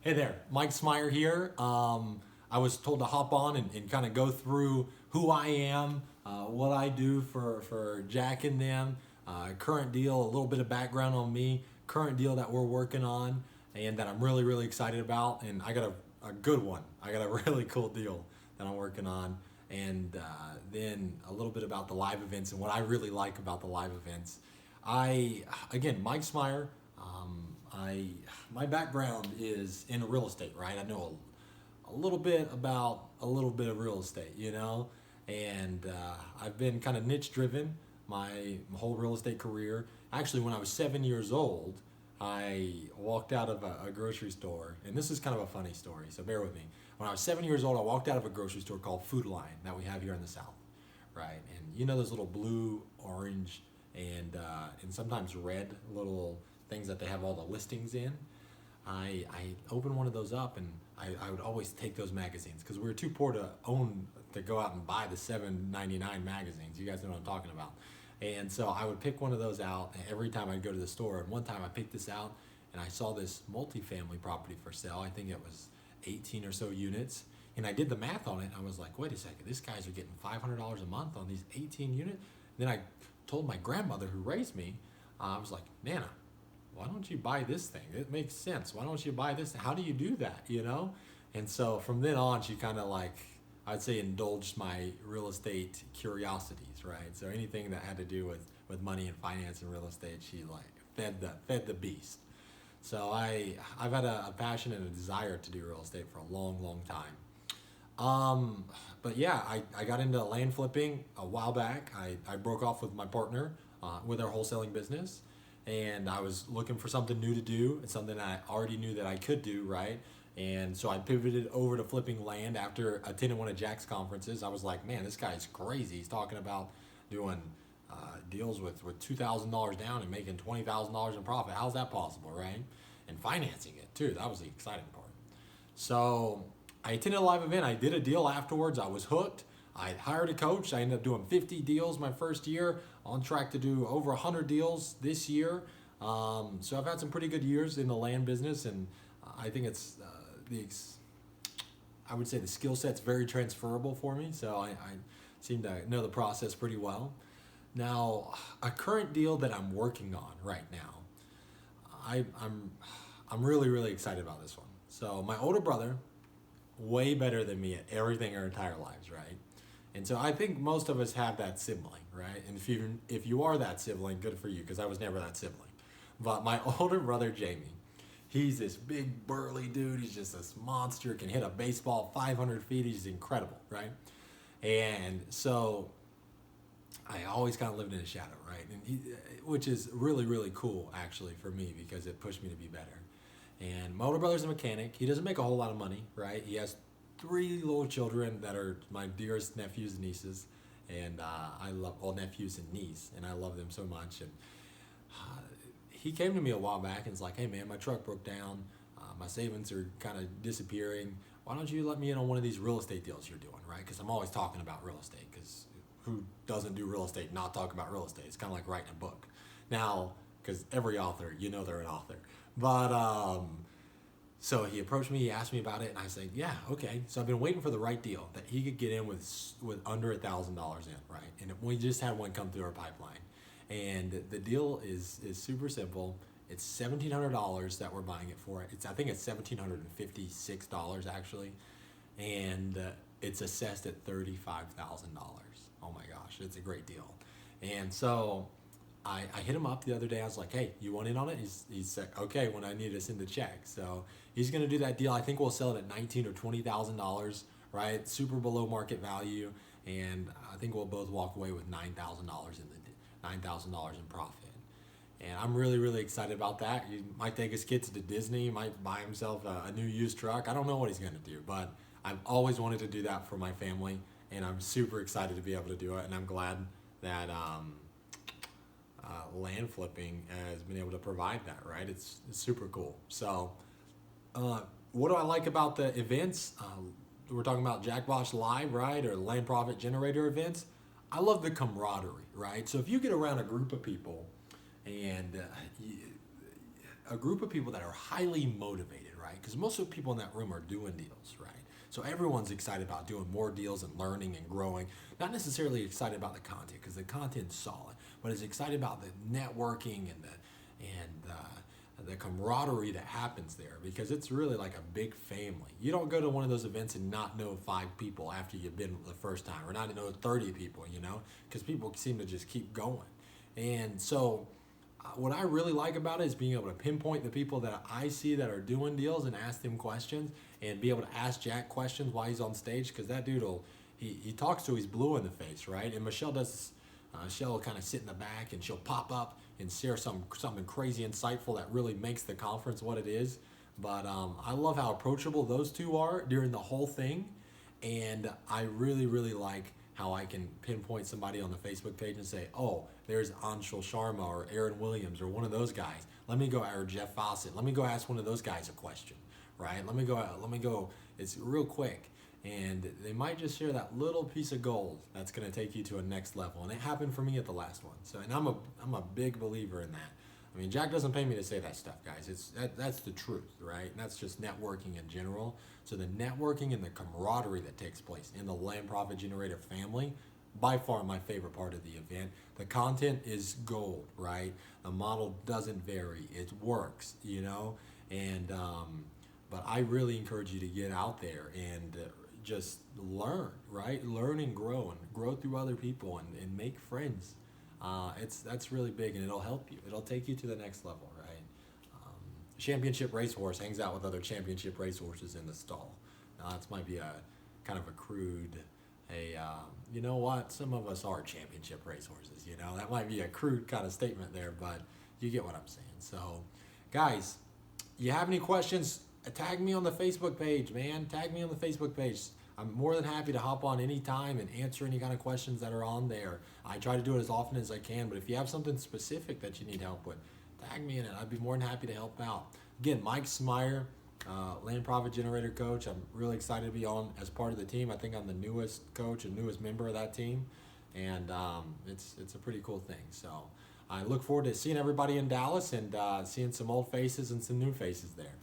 Hey there, Mike Smyer here. I was told to hop on and kind of go through who I am, what I do for Jack and them, current deal, a little bit of background on me, current deal that we're working on, and that I'm really, really excited about. And I got a good one. I got a really cool deal that I'm working on. And then a little bit about the live events and what I really like about the live events. Again, Mike Smyer. I my background is in real estate, right? I know a little bit about a little bit of real estate, and I've been kind of niche driven my whole real estate career. Actually, when I was 7 years old, I walked out of a grocery store, and this is kind of a funny story, so bear with me. When I was 7 years old, I walked out of a grocery store called Food Line that we have here in the South, right? And you know those little blue, orange, and sometimes red little things that they have all the listings in. I opened one of those up, and I would always take those magazines because we were too poor to go out and buy the $7.99 magazines. You guys know what I'm talking about. And so I would pick one of those out every time I'd go to the store. And one time I picked this out, and I saw this multifamily property for sale. I think it was 18 or so units. And I did the math on it. I was like, wait a second, these guys are getting $500 a month on these 18 units. And then I told my grandmother who raised me, I was like, Nana, why don't you buy this thing? It makes sense. Why don't you buy this? How do you do that? And so from then on, she kind of like, I'd say, indulged my real estate curiosities, right? So anything that had to do with money and finance and real estate, she like fed the beast. So I've had a passion and a desire to do real estate for a long, long time. But yeah, I got into land flipping a while back. I broke off with my partner with our wholesaling business, and I was looking for something new to do. It's something I already knew that I could do, right? And so I pivoted over to flipping land after attending one of Jack's conferences. I was like, man, this guy's crazy. He's talking about doing deals with $2,000 down and making $20,000 in profit. How's that possible, right? And financing it too. That was the exciting part. So I attended a live event. I did a deal afterwards. I was hooked. I hired a coach. I ended up doing 50 deals my first year, on track to do over 100 deals this year. So I've had some pretty good years in the land business, and I think I would say the skill set's very transferable for me. So I seem to know the process pretty well. Now, a current deal that I'm working on right now, I'm really, really excited about this one. So my older brother, way better than me at everything our entire lives, right? And so I think most of us have that sibling, right? And if you are that sibling, good for you, because I was never that sibling. But my older brother Jamie, he's this big burly dude. He's just this monster. Can hit a baseball 500 feet. He's incredible, right? And so I always kind of lived in his shadow, right? Which is really, really cool actually for me, because it pushed me to be better. And my older brother's a mechanic. He doesn't make a whole lot of money, right? He has 3 little children that are my dearest nephews and nieces, and I love all nephews and niece, and I love them so much. And he came to me a while back and was like, "Hey man, my truck broke down. My savings are kind of disappearing. Why don't you let me in on one of these real estate deals you're doing, right? Because I'm always talking about real estate. Because who doesn't do real estate, not talk about real estate? It's kind of like writing a book. Now, because every author, they're an author. But so he approached me, he asked me about it, and I said, yeah, okay. So I've been waiting for the right deal that he could get in with under $1,000 in, right? And we just had one come through our pipeline. And the deal is super simple. It's $1,700 that we're buying it for. I think it's $1,756 actually. And it's assessed at $35,000. Oh my gosh, it's a great deal. And so I hit him up the other day. I was like, hey, you want in on it? He said, okay, when I need to send the check. So he's going to do that deal. I think we'll sell it at $19,000 or $20,000, right? Super below market value. And I think we'll both walk away with $9,000 in profit. And I'm really, really excited about that. He might take his kids to Disney, might buy himself a new used truck. I don't know what he's going to do, but I've always wanted to do that for my family, and I'm super excited to be able to do it. And I'm glad that land flipping has been able to provide that, right? It's super cool. So what do I like about the events? We're talking about Jack Bosch Live, right? Or Land Profit Generator events. I love the camaraderie, right? So if you get around a group of people and a group of people that are highly motivated, right? Because most of the people in that room are doing deals, right? So everyone's excited about doing more deals and learning and growing. Not necessarily excited about the content because the content's solid, but is excited about the networking and the camaraderie that happens there, because it's really like a big family. You don't go to one of those events and not know 5 people after you've been the first time, or not know 30 people, because people seem to just keep going. And so what I really like about it is being able to pinpoint the people that I see that are doing deals and ask them questions, and be able to ask Jack questions while he's on stage, because that dude he talks to he's blue in the face, right? And Michelle does this. She'll kind of sit in the back and she'll pop up and share something crazy insightful that really makes the conference what it is. But I love how approachable those two are during the whole thing, and I really, really like how I can pinpoint somebody on the Facebook page and say, oh, there's Anshul Sharma or Aaron Williams or one of those guys. Let me go, or Jeff Fawcett. Let me go ask one of those guys a question, right? Let me go. It's real quick. And they might just share that little piece of gold that's going to take you to a next level. And it happened for me at the last one. So, and I'm a big believer in that. I mean, Jack doesn't pay me to say that stuff, guys. That's the truth, right? And that's just networking in general. So the networking and the camaraderie that takes place in the Land Profit Generator family, by far my favorite part of the event. The content is gold, right? The model doesn't vary. It works, and but I really encourage you to get out there and just learn, right? Learn and grow through other people and make friends. That's really big, and it'll help you. It'll take you to the next level, right? Championship racehorse hangs out with other championship racehorses in the stall. Now, that might be a kind of a crude, you know what? Some of us are championship racehorses. That might be a crude kind of statement there, but you get what I'm saying. So, guys, you have any questions? Tag me on the Facebook page, man. Tag me on the Facebook page. I'm more than happy to hop on anytime and answer any kind of questions that are on there. I try to do it as often as I can, but if you have something specific that you need help with, tag me in it. I'd be more than happy to help out. Again, Mike Smyer, Land Profit Generator Coach. I'm really excited to be on as part of the team. I think I'm the newest coach and newest member of that team, and it's a pretty cool thing. So I look forward to seeing everybody in Dallas and seeing some old faces and some new faces there.